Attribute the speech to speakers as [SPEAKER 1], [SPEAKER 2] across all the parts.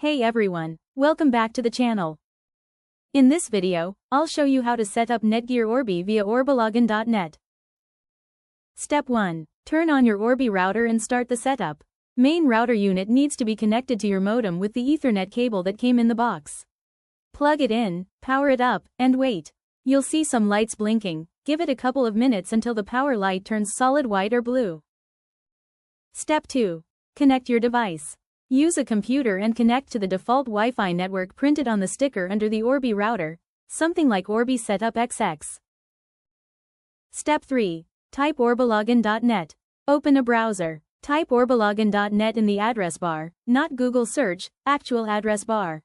[SPEAKER 1] Hey everyone, welcome back to the channel. In this video, I'll show you how to set up Netgear Orbi via orbilogin.net. Step 1. Turn on your Orbi router and start the setup. Main router unit needs to be connected to your modem with the Ethernet cable that came in the box. Plug it in, power it up, and wait. You'll see some lights blinking. Give it a couple of minutes until the power light turns solid white or blue. Step 2. Connect your device. Use a computer and connect to the default Wi-Fi network printed on the sticker under the Orbi router, something like Orbi Setup XX. Step 3. Type orbilogin.net. Open a browser. Type orbilogin.net in the address bar, not Google search, actual address bar.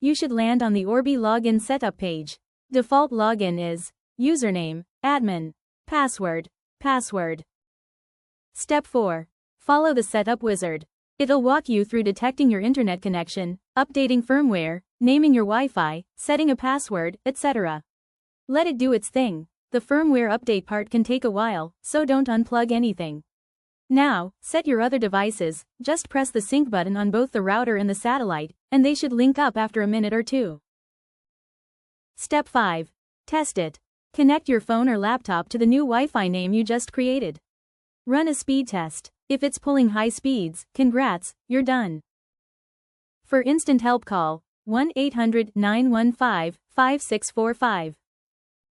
[SPEAKER 1] You should land on the Orbi login setup page. Default login is username, admin, password. Step 4. Follow the setup wizard. It'll walk you through detecting your internet connection, updating firmware, naming your Wi-Fi, setting a password, etc. Let it do its thing. The firmware update part can take a while, so don't unplug anything. Now, set your other devices. Just press the sync button on both the router and the satellite, and they should link up after a minute or two. Step 5. Test it. Connect your phone or laptop to the new Wi-Fi name you just created. Run a speed test. If it's pulling high speeds, congrats, you're done. For instant help call 1-800-915-5645.